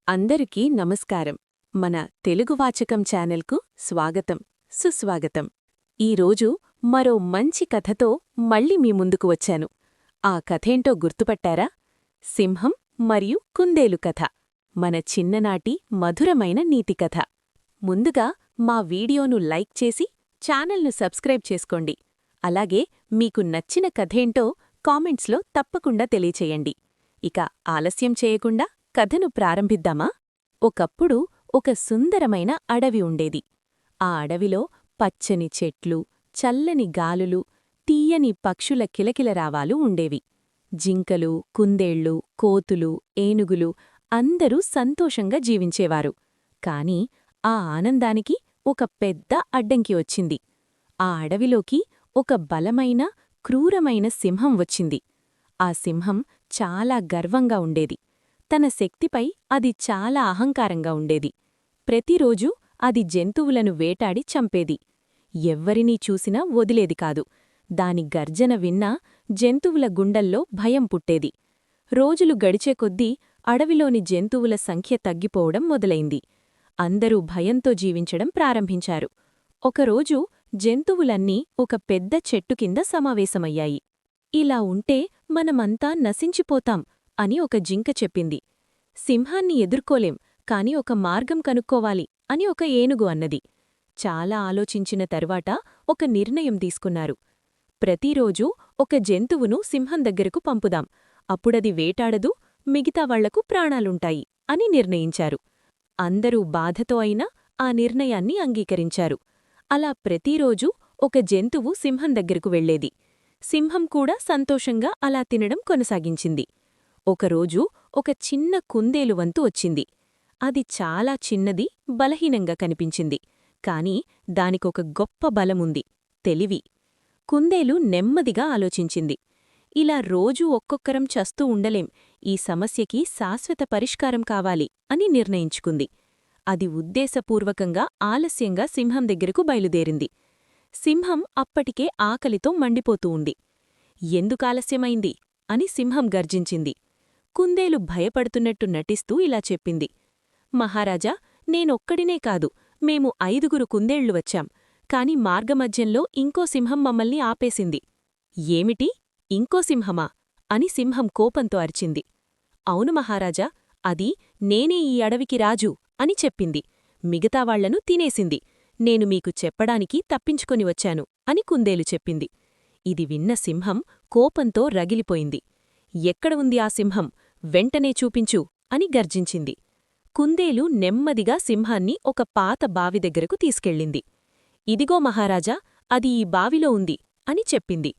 అందరికీ నమస్కారం. మన తెలుగు వాచకం ఛానల్కు స్వాగతం, సుస్వాగతం. ఈరోజు మరో మంచి కథతో మళ్ళీ మీ ముందుకు వచ్చాను. ఆ కథేంటో గుర్తుపట్టారా? సింహం మరియు కుందేలు కథ. మన చిన్ననాటి మధురమైన నీతి కథ. ముందుగా మా వీడియోను లైక్ చేసి ఛానల్ను సబ్స్క్రైబ్ చేసుకోండి. అలాగే మీకు నచ్చిన కథేంటో కామెంట్స్లో తప్పకుండా తెలియచేయండి. ఇక ఆలస్యం చేయకుండా కథను ప్రారంభిద్దామా? ఒకప్పుడు ఒక సుందరమైన అడవి ఉండేది. ఆ అడవిలో పచ్చని చెట్లు, చల్లని గాలులు, తీయని పక్షుల కిలకిలరావాలు ఉండేవి. జింకలు, కుందేళ్లు, కోతులు, ఏనుగులు అందరూ సంతోషంగా జీవించేవారు. కాని ఆ ఆనందానికి ఒక పెద్ద అడ్డంకి వచ్చింది. ఆ అడవిలోకి ఒక బలమైన, క్రూరమైన సింహం వచ్చింది. ఆ సింహం చాలా గర్వంగా ఉండేది. తన శక్తిపై అది చాలా అహంకారంగా ఉండేది. ప్రతిరోజూ అది జంతువులను వేటాడి చంపేది. ఎవ్వరినీ చూసినా వదిలేది కాదు. దాని గర్జన విన్నా జంతువుల గుండెల్లో భయం పుట్టేది. రోజులు గడిచే కొద్దీ అడవిలోని జంతువుల సంఖ్య తగ్గిపోవడం మొదలైంది. అందరూ భయంతో జీవించడం ప్రారంభించారు. ఒకరోజు జంతువులన్నీ ఒక పెద్ద చెట్టు కింద సమావేశమయ్యాయి. ఇలా ఉంటే మనమంతా నశించిపోతాం అని ఒక జింక చెప్పింది. సింహాన్ని ఎదుర్కోలేం, కాని ఒక మార్గం కనుక్కోవాలి అని ఒక ఏనుగు అన్నది. చాలా ఆలోచించిన తరువాత ఒక నిర్ణయం తీసుకున్నారు. ప్రతిరోజూ ఒక జంతువును సింహం దగ్గరకు పంపుదాం, అప్పుడది వేటాడదు, మిగతా వాళ్లకు ప్రాణాలుంటాయి అని నిర్ణయించారు. అందరూ బాధతో అయినా ఆ నిర్ణయాన్ని అంగీకరించారు. అలా ప్రతిరోజూ ఒక జంతువు సింహం దగ్గరకు వెళ్లేది. సింహం కూడా సంతోషంగా అలా తినడం కొనసాగించింది. ఒకరోజు ఒక చిన్న కుందేలు వంతు వచ్చింది. అది చాలా చిన్నది, బలహీనంగా కనిపించింది. కాని దానికొక గొప్ప బలముంది, తెలివి. కుందేలు నెమ్మదిగా ఆలోచించింది. ఇలా రోజూ ఒక్కొక్కరం చస్తూ ఉండలేం, ఈ సమస్యకి శాశ్వత పరిష్కారం కావాలి అని నిర్ణయించుకుంది. అది ఉద్దేశపూర్వకంగా ఆలస్యంగా సింహం దగ్గరకు బయలుదేరింది. సింహం అప్పటికే ఆకలితో మండిపోతూ ఉంది. ఎందుకాలస్యమైంది అని సింహం గర్జించింది. కుందేలు భయపడుతున్నట్టు నటిస్తూ ఇలా చెప్పింది. మహారాజా, నేనొక్కడినే కాదు, మేము 5 కుందేళ్లు వచ్చాం. కాని మార్గమధ్యంలో ఇంకో సింహం మమ్మల్ని ఆపేసింది. ఏమిటి, ఇంకో సింహమా అని సింహం కోపంతో అరిచింది. అవును మహారాజా, అది నేనే ఈ అడవికి రాజు అని చెప్పింది. మిగతావాళ్లను తినేసింది. నేను మీకు చెప్పడానికి తప్పించుకొని వచ్చాను అని కుందేలు చెప్పింది. ఇది విన్న సింహం కోపంతో రగిలిపోయింది. ఎక్కడ ఉంది ఆ సింహం, వెంటనే చూపించు అని గర్జించింది. కుందేలు నెమ్మదిగా సింహాన్ని ఒక పాత బావి దగ్గరకు తీసుకెళ్ళింది. ఇదిగో మహారాజా, అది ఈ బావిలో ఉంది అని చెప్పింది.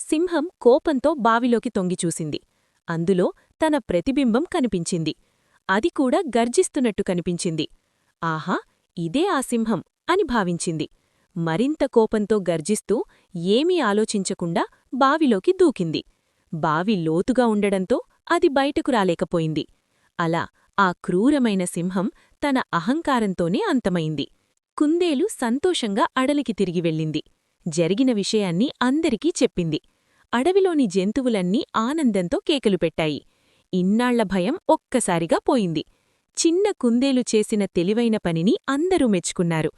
సింహం కోపంతో బావిలోకి తొంగిచూసింది. అందులో తన ప్రతిబింబం కనిపించింది. అది కూడా గర్జిస్తున్నట్టు కనిపించింది. ఆహా, ఇదే ఆ సింహం అని భావించింది. మరింత కోపంతో గర్జిస్తూ ఏమీ ఆలోచించకుండా బావిలోకి దూకింది. బావి లోతుగా ఉండడంతో అది బయటకు రాలేకపోయింది. అలా ఆ క్రూరమైన సింహం తన అహంకారంతోనే అంతమైంది. కుందేలు సంతోషంగా అడలికి తిరిగి వెళ్ళింది. జరిగిన విషయాన్ని అందరికీ చెప్పింది. అడవిలోని జంతువులన్నీ ఆనందంతో కేకలు పెట్టాయి. ఇన్నాళ్ల భయం ఒక్కసారిగా పోయింది. చిన్న కుందేలు చేసిన తెలివైన పనిని అందరూ మెచ్చుకున్నారు.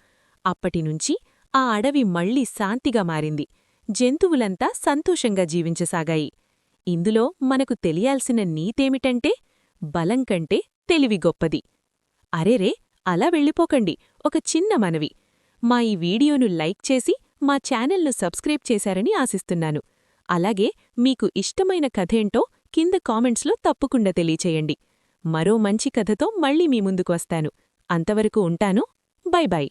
అప్పటినుంచి ఆ అడవి మళ్లీ శాంతిగా మారింది. జంతువులంతా సంతోషంగా జీవించసాగాయి. ఇందులో మనకు తెలియాల్సిన నీతేమిటంటే, బలం కంటే తెలివి గొప్పది. అరెరే, అలా వెళ్ళిపోకండి, ఒక చిన్న మనవి. మా ఈ వీడియోను లైక్ చేసి మా ఛానల్ను సబ్స్క్రైబ్ చేశారని ఆశిస్తున్నాను. అలాగే మీకు ఇష్టమైన కథేంటో కింద కామెంట్స్లో తప్పకుండా తెలియచేయండి. మరో మంచి కథతో మళ్ళీ మీ ముందుకు వస్తాను. అంతవరకు ఉంటాను. By by.